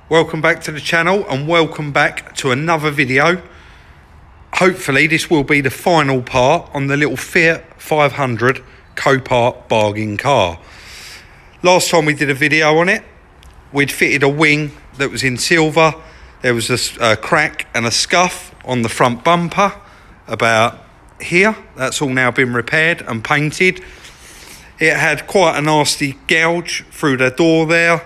Welcome back to the channel and welcome back to another video. Hopefully this will be the final part on the little Fiat 500 Copart bargain car. Last time we did a video on it, we'd fitted a wing that was in silver. There was a crack and a scuff on the front bumper about here. That's all now been repaired and painted. It had quite a nasty gouge through the door there,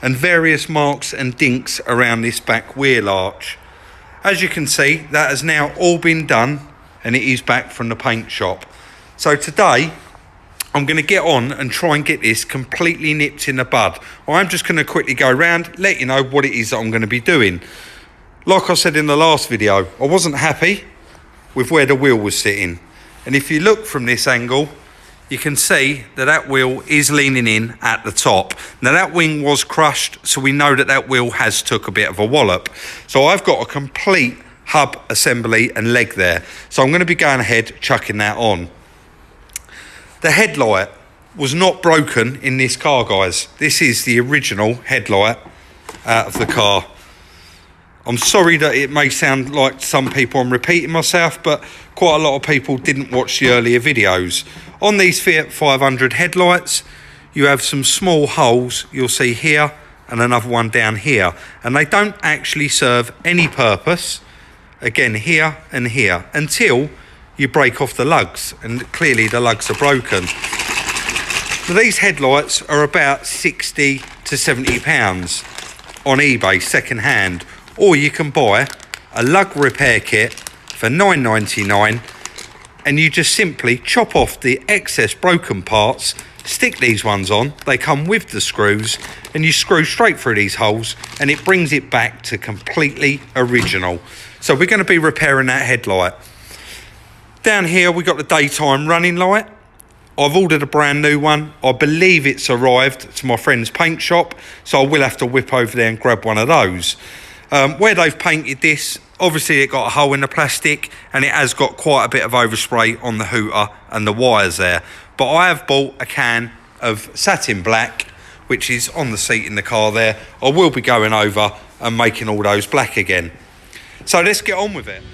and various marks and dinks around this back wheel arch. As you can see, that has now all been done and it is back from the paint shop. So today I'm going to get on and try and get this completely nipped in the bud. I'm just going to quickly go around, let you know what it is that I'm going to be doing. Like I said in the last video, I wasn't happy with where the wheel was sitting, and if you look from this angle you can see that that wheel is leaning in at the top. Now that wing was crushed, so we know that that wheel has took a bit of a wallop. So I've got a complete hub assembly and leg there. So I'm going to be going ahead chucking that on. The headlight was not broken in this car, guys. This is the original headlight out of the car. I'm sorry that it may sound like some people I'm repeating myself, but quite a lot of people didn't watch the earlier videos. On these Fiat 500 headlights, you have some small holes you'll see here and another one down here. And they don't actually serve any purpose, again here and here, until you break off the lugs. And clearly the lugs are broken. So these headlights are about 60 to 70 pounds on eBay second hand. Or you can buy a lug repair kit for $9.99 and you just simply chop off the excess broken parts, stick these ones on, they come with the screws, and you screw straight through these holes and it brings it back to completely original. So we're going to be repairing that headlight. Down here we got the daytime running light. I've ordered a brand new one. I believe it's arrived to my friend's paint shop, so I will have to whip over there and grab one of those. Where they've painted this, obviously it got a hole in the plastic and it has got quite a bit of overspray on the hooter and the wires there. But I have bought a can of satin black, which is on the seat in the car there. I will be going over and making all those black again. So let's get on with it.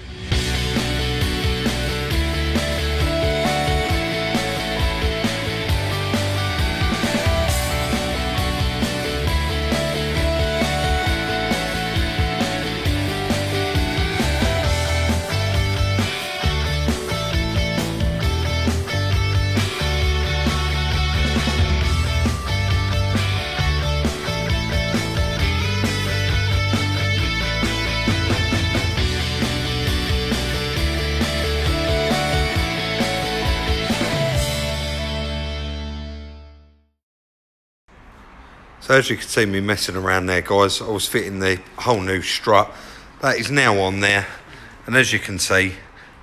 So as you can see me messing around there, guys, I was fitting the whole new strut. That is now on there, and as you can see,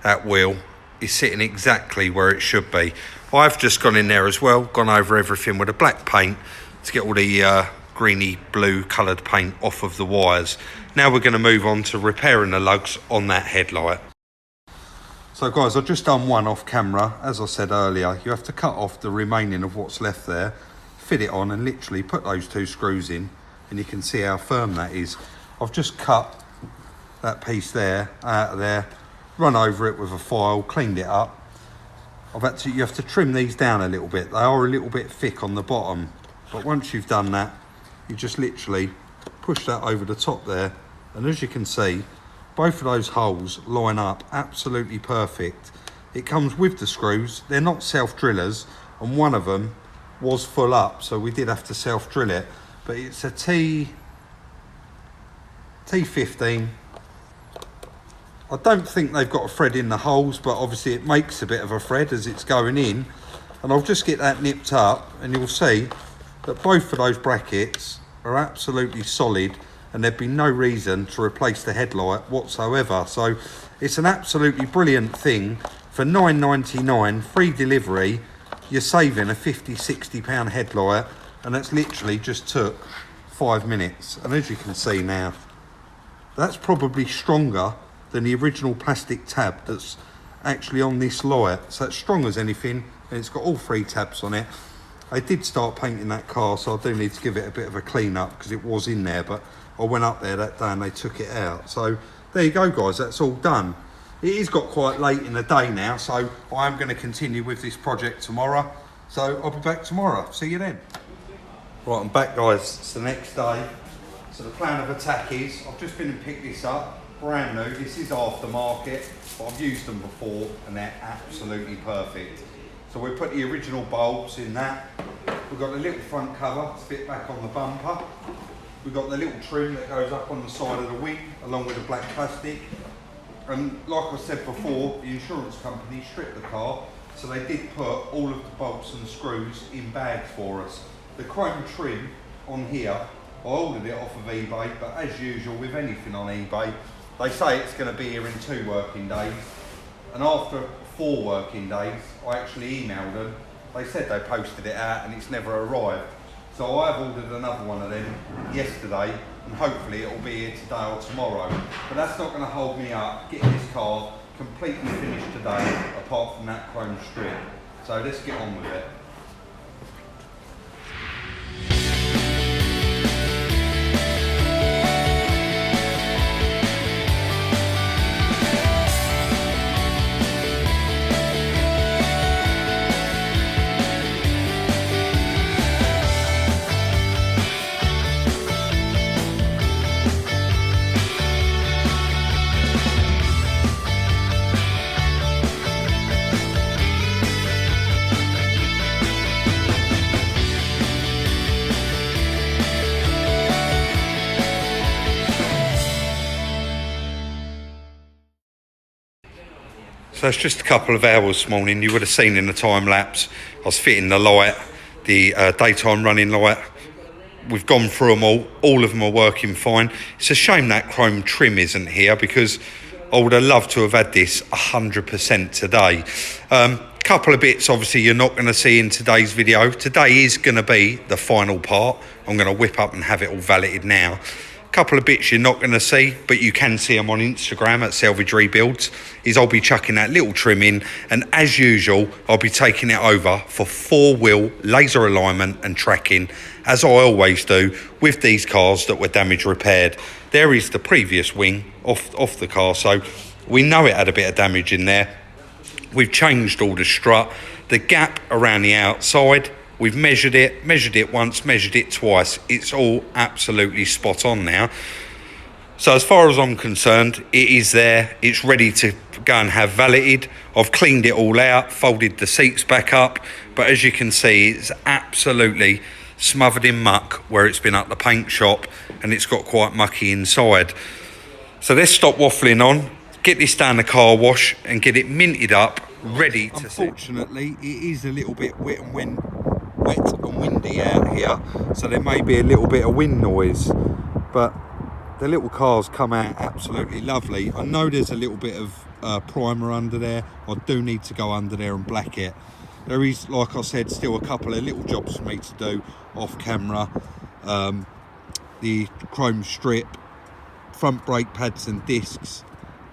that wheel is sitting exactly where it should be. I've just gone in there as well, gone over everything with a black paint to get all the greeny blue coloured paint off of the wires. Now we're going to move on to repairing the lugs on that headlight. So guys, I've just done one off camera. As I said earlier, you have to cut off the remaining of what's left there, fit it on and literally put those two screws in, and you can see how firm that is. I've just cut that piece there out of there, run over it with a file, cleaned it up. You have to trim these down a little bit. They are a little bit thick on the bottom, but once you've done that, you just literally push that over the top there, and as you can see, both of those holes line up absolutely perfect. It comes with the screws. They're not self-drillers, and one of them was full up, so we did have to self-drill it, but it's a T15. I don't think they've got a thread in the holes, but obviously it makes a bit of a thread as it's going in, and I'll just get that nipped up and you'll see that both of those brackets are absolutely solid and there'd be no reason to replace the headlight whatsoever. So it's an absolutely brilliant thing. For $9.99 free delivery, you're saving a £50–60 headlight, and that's literally just took 5 minutes. And as you can see now, that's probably stronger than the original plastic tab that's actually on this light. So it's strong as anything, and it's got all 3 tabs on it. I did start painting that car, so I do need to give it a bit of a clean up because it was in there, but I went up there that day and they took it out. So there you go, guys, that's all done. It is got quite late in the day now, so I am going to continue with this project tomorrow. So I'll be back tomorrow. See you then. Right, I'm back, guys. It's the next day. So the plan of attack is, I've just been and picked this up, brand new. This is aftermarket, but I've used them before and they're absolutely perfect. So we put the original bulbs in that. We've got the little front cover to fit back on the bumper. We've got the little trim that goes up on the side of the wing, along with the black plastic. And like I said before, the insurance company stripped the car, so they did put all of the bolts and screws in bags for us. The chrome trim on here, I ordered it off of eBay, but as usual with anything on eBay, they say it's going to be here in 2 working days. And after 4 working days, I actually emailed them. They said they posted it out and it's never arrived. So I've ordered another one of them yesterday, and hopefully it'll be here today or tomorrow. But that's not going to hold me up getting this car completely finished today, apart from that chrome strip. So let's get on with it. So it's just a couple of hours this morning. You would have seen in the time lapse, I was fitting the light, the daytime running light. We've gone through them all of them are working fine. It's a shame that chrome trim isn't here, because I would have loved to have had this 100% today. Couple of bits obviously you're not going to see in today's video. Today is going to be the final part. I'm going to whip up and have it all valeted now. Couple of bits you're not going to see, but you can see them on Instagram at Salvage Rebuilds, is I'll be chucking that little trim in, and as usual I'll be taking it over for 4-wheel laser alignment and tracking, as I always do with these cars that were damage repaired. There is the previous wing off the car, so we know it had a bit of damage in there. We've changed all the strut, the gap around the outside. We've measured it once, measured it twice. It's all absolutely spot on now. So as far as I'm concerned, it is there. It's ready to go and have valeted. I've cleaned it all out, folded the seats back up. But as you can see, it's absolutely smothered in muck where it's been at the paint shop, and it's got quite mucky inside. So let's stop waffling on, get this down the car wash and get it minted up, ready to see. Unfortunately, it is a little bit wet and windy out here, so there may be a little bit of wind noise, but the little cars come out absolutely lovely. I know there's a little bit of primer under there. I do need to go under there and black it. There is, like I said, still a couple of little jobs for me to do off camera. The chrome strip, front brake pads and discs,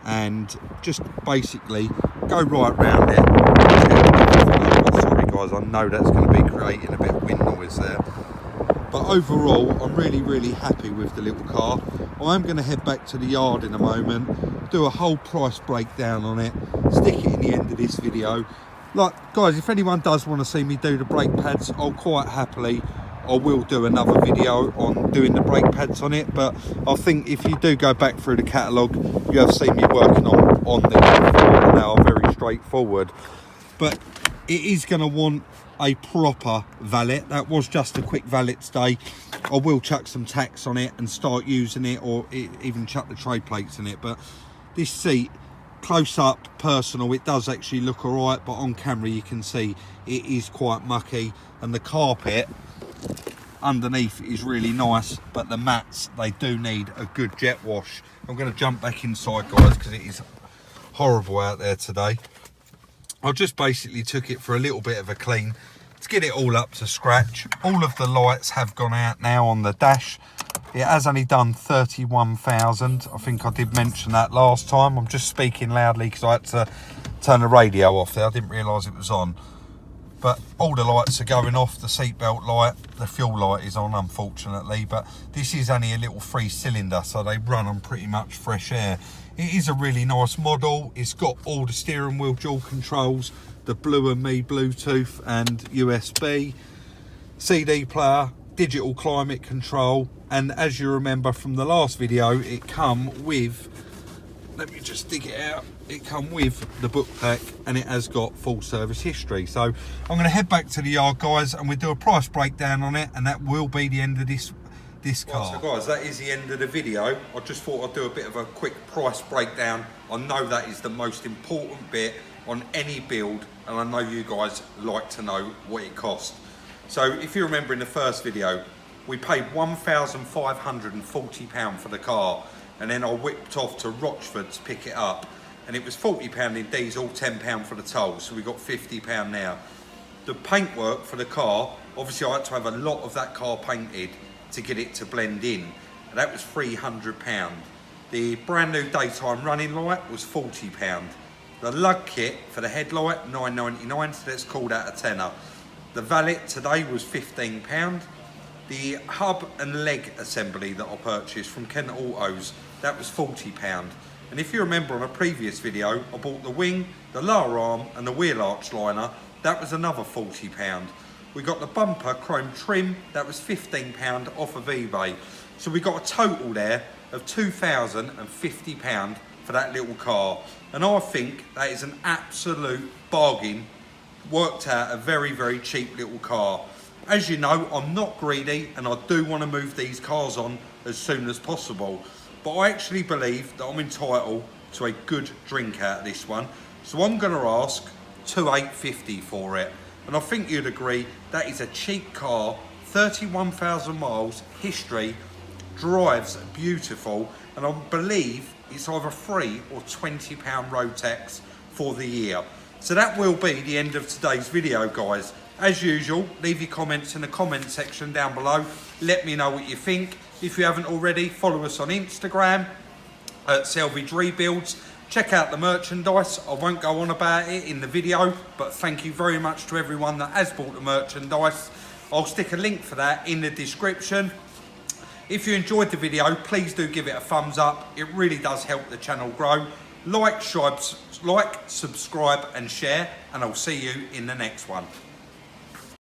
and just basically go right round it. Sorry guys, I know that's going to be creating a bit of wind noise there, but overall I'm really happy with the little car. I'm going to head back to the yard in a moment, do a whole price breakdown on it, stick it in the end of this video. Like guys, if anyone does want to see me do the brake pads, I'll quite happily, I will do another video on doing the brake pads on it. But I think if you do go back through the catalogue, you have seen me working on them before, and they are very straightforward. But it is going to want a proper valet. That was just a quick valet today. I will chuck some tacks on it and start using it, or even chuck the tray plates in it. But this seat, close up, personal, it does actually look all right, but on camera you can see it is quite mucky, and the carpet underneath is really nice, but the mats, they do need a good jet wash. I'm going to jump back inside guys, because it is horrible out there today. I just basically took it for a little bit of a clean to get it all up to scratch. All of the lights have gone out now on the dash. It has only done 31,000. I think I did mention that last time. I'm just speaking loudly because I had to turn the radio off there. I didn't realise it was on. but all the lights are going off. The seatbelt light, the fuel light is on, unfortunately, but this is only a little 3-cylinder, so they run on pretty much fresh air. It is a really nice model. It's got all the steering wheel dual controls, the Blue and Me Bluetooth and USB, CD player, digital climate control, and as you remember from the last video, it come with, let me just dig it out, it come with the book pack, and it has got full service history. So I'm going to head back to the yard, guys, and we'll do a price breakdown on it, and that will be the end of this car. Right, so guys, that is the end of the video. I just thought I'd do a bit of a quick price breakdown. I know that is the most important bit on any build, and I know you guys like to know what it cost. So if you remember in the first video, we paid £1,540 for the car, and then I whipped off to Rochford to pick it up, and it was £40 in diesel, £10 for the toll, so we got £50 now. The paintwork for the car, obviously I had to have a lot of that car painted to get it to blend in, and that was £300. The brand new daytime running light was £40. The lug kit for the headlight, £9.99, so let's call that a tenner. The valet today was £15. The hub and leg assembly that I purchased from Kent Autos, that was £40. And if you remember on a previous video, I bought the wing, the lower arm and the wheel arch liner, that was another £40. We got the bumper chrome trim, that was £15 off of eBay. So we got a total there of £2,050 for that little car. And I think that is an absolute bargain. Worked out a very, very cheap little car. As you know, I'm not greedy, and I do want to move these cars on as soon as possible. But I actually believe that I'm entitled to a good drink out of this one. So I'm going to ask $2,850 for it. And I think you'd agree that is a cheap car, 31,000 miles, history, drives beautiful, and I believe it's either free or £20 road tax for the year. So that will be the end of today's video, guys. As usual, leave your comments in the comment section down below. Let me know what you think. If you haven't already, follow us on Instagram at Salvage Rebuilds. Check out the merchandise. I won't go on about it in the video, but thank you very much to everyone that has bought the merchandise. I'll stick a link for that in the description. If you enjoyed the video, please do give it a thumbs up. It really does help the channel grow. Like, subscribe and share, and I'll see you in the next one.